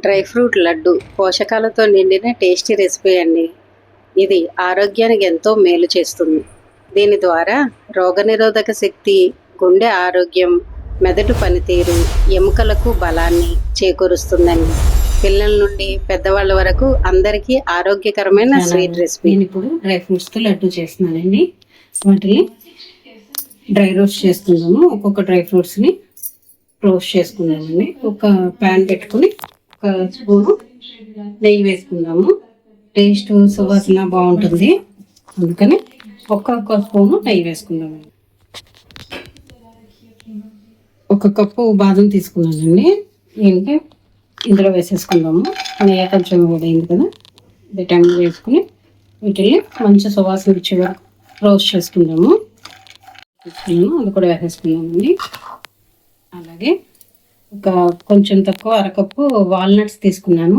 Dry fruit laddu పోషకాలతో నిండిన tasty recipe అండి. ఇది ఆరోగ్యానికి ఎంతో మేలు చేస్తుంది. దీని ద్వారా రోగనిరోధక శక్తి, గుండె ఆరోగ్యం, మెదడు పనితీరు, ఎముకలకు బలాన్ని చేకూరుస్తుందండి. పిల్లల నుండి పెద్దవాళ్ళ వరకు అందరికీ ఆరోగ్యకరమైన స్వీట్ రెసిపీ. నేను ఇప్పుడు డ్రై ఫ్రూట్స్తో లడ్డు చేస్తున్నానండి. వాటిని డ్రై రోస్ట్ చేసుకుందాము. ఒక్కొక్క డ్రై ఫ్రూట్స్ని రోస్ట్ చేసుకుందామండి. ఒక ప్యాన్ పెట్టుకుని ఒక స్పూను నెయ్యి వేసుకుందాము. టేస్ట్ సువాసన బాగుంటుంది, అందుకని ఒక్కొక్క స్పూను నెయ్యి వేసుకుందామండి. ఒక కప్పు బాదం తీసుకున్నానండి. దీనికి ఇందులో వేసేసుకుందాము. నెయ్యి కొంచెం వేడైంది కదా, ఈ టైంలో వేసుకుని వీటిని మంచి సువాసన వచ్చే వరకు రోస్ట్ చేసుకుందాము. అది కూడా వేసేసుకుందామండి. అలాగే ఒక కొంచెం తక్కువ అరకప్పు వాల్నట్స్ తీసుకున్నాను,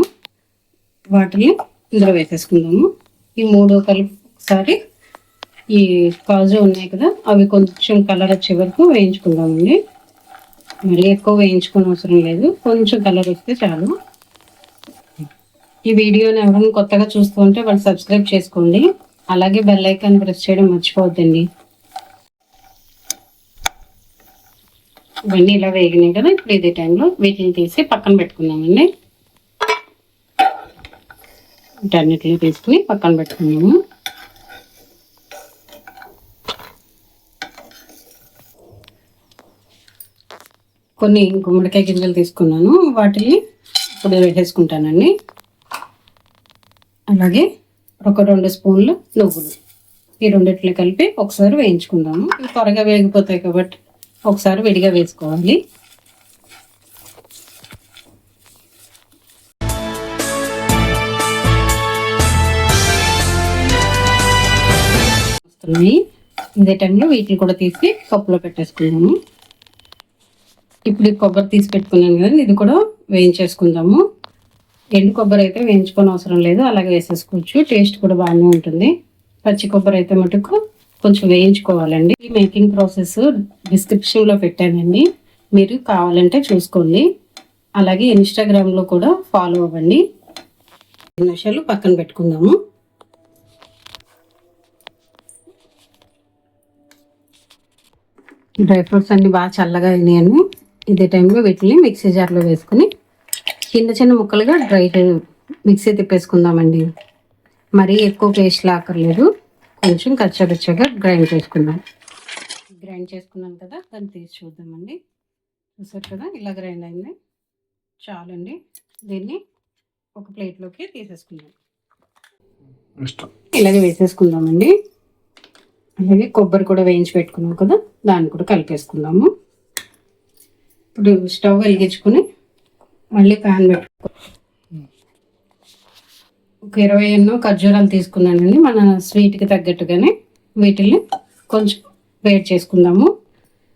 వాటిని ఇందులో వేసేసుకుందాము. ఈ మూడు కలిపి ఒకసారి ఈ కాజు ఉన్నాయి కదా, అవి కొంచెం కలర్ వచ్చే వరకు వేయించుకుందామండి. మరీ ఎక్కువ వేయించుకోని అవసరం లేదు, కొంచెం కలర్ వస్తే చాలు. ఈ వీడియోని ఎవరైనా కొత్తగా చూస్తూ ఉంటే వాళ్ళు సబ్స్క్రైబ్ చేసుకోండి. అలాగే బెల్ ఐకాన్ ప్రెస్ చేయడం మర్చిపోవద్దండి. ఇవన్నీ ఇలా వేగినాయి కదా, ఇప్పుడు ఇదే టైంలో వీటిని తీసి పక్కన పెట్టుకున్నామండి. వీటన్నిటిని తీసుకుని పక్కన పెట్టుకున్నాము. కొన్ని గుమ్మడికాయ గింజలు తీసుకున్నాను, వాటిని ఇప్పుడు వేసేసుకుంటానండి. అలాగే ఒక 2 స్పూన్లు నువ్వులు, ఈ రెండిట్లు కలిపి ఒకసారి వేయించుకుందాము. ఇవి త్వరగా వేగిపోతాయి కాబట్టి ఒకసారి విడిగా వేసుకోవాలి. ఇదే టైంలో వీటిని కూడా తీసి కప్పులో పెట్టేసుకుందాము. ఇప్పుడు కొబ్బరి తీసి పెట్టుకున్నాను కదా, ఇది కూడా వేయించేసుకుందాము. ఎండు కొబ్బరి అయితే వేయించుకోని అవసరం లేదు, అలాగే వేసేసుకోవచ్చు. టేస్ట్ కూడా బాగానే ఉంటుంది. పచ్చి కొబ్బరి అయితే మటుకు కొంచెం వేయించుకోవాలండి. ఈ మేకింగ్ ప్రాసెస్ డిస్క్రిప్షన్లో పెట్టానండి, మీరు కావాలంటే చూసుకోండి. అలాగే ఇన్స్టాగ్రామ్లో కూడా ఫాలో అవ్వండి. 5 నిమిషాలు పక్కన పెట్టుకుందాము. డ్రై ఫ్రూట్స్ అన్ని బాగా చల్లగా అయినాయండి. ఇదే టైంలో వీటిని మిక్సీ జార్లో వేసుకుని చిన్న ముక్కలుగా డ్రై మిక్సీ తిప్పేసుకుందామండి. మరీ ఎక్కువ పేస్ట్ లాక్కర్లేదు, కొంచెం కచ్చబెచ్చగా గ్రైండ్ చేసుకుందాం. గ్రైండ్ చేసుకున్నాం కదా, దాన్ని తీసి చూద్దామండి. చూసారు కదా, ఇలా గ్రైండ్ అయింది, చాలండి. దీన్ని ఒక ప్లేట్లోకి తీసేసుకుందాం. ఇలాగే వేసేసుకుందామండి. అలాగే కొబ్బరి కూడా వేయించి పెట్టుకున్నాం కదా, దాన్ని కూడా కలిపేసుకుందాము. ఇప్పుడు స్టవ్ వెలిగించుకుని మళ్ళీ ప్యాన్ పెట్టుకో. ఒక 20 ఎన్నో ఖర్జూరాలు తీసుకున్నానండి, మన స్వీట్కి తగ్గట్టుగానే. వీటిని కొంచెం వేడి చేసుకుందాము.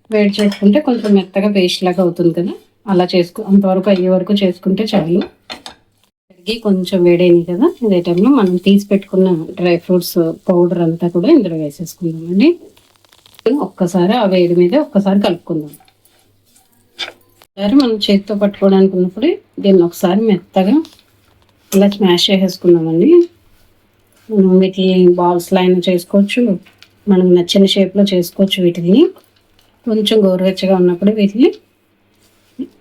వేడి చేసుకుంటే కొంచెం మెత్తగా పేస్ట్ లాగా అవుతుంది కదా, అలా అంతవరకు అయ్యే వరకు చేసుకుంటే చాలు. కడిగి కొంచెం వేడైంది కదా, ఇదే టైంలో మనం తీసి పెట్టుకున్న డ్రై ఫ్రూట్స్ పౌడర్ అంతా కూడా ఇందులో వేసేసుకుందామండి. ఒక్కసారి ఆ వేడి మీద ఒక్కసారి కలుపుకుందాం. ఒకసారి మనం చేతితో పట్టుకోవడానికి ఉన్నప్పుడు దీన్ని ఒకసారి మెత్తగా ఇలా స్మాష్ చేసేసుకున్నామండి. మనం వీటిని బాల్స్లో అయినా చేసుకోవచ్చు, మనకు నచ్చిన షేప్లో చేసుకోవచ్చు. వీటిని కొంచెం గోరువెచ్చగా ఉన్నప్పుడు వీటిని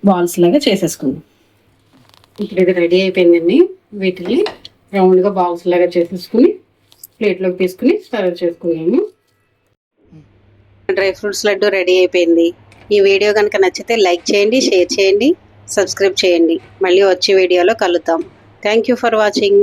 బాల్స్ లాగా చేసేసుకుందాం. ఇప్పుడు ఇది రెడీ అయిపోయిందండి. వీటిని రౌండ్గా బాల్స్ లాగా చేసేసుకుని ప్లేట్లోకి తీసుకుని సర్వ్ చేసుకున్నాము. డ్రై ఫ్రూట్స్ లడ్డు రెడీ అయిపోయింది. ఈ వీడియో కనుక నచ్చితే లైక్ చేయండి, షేర్ చేయండి, సబ్స్క్రైబ్ చేయండి. మళ్ళీ వచ్చే వీడియోలో కలుద్దాం. Thank you for watching.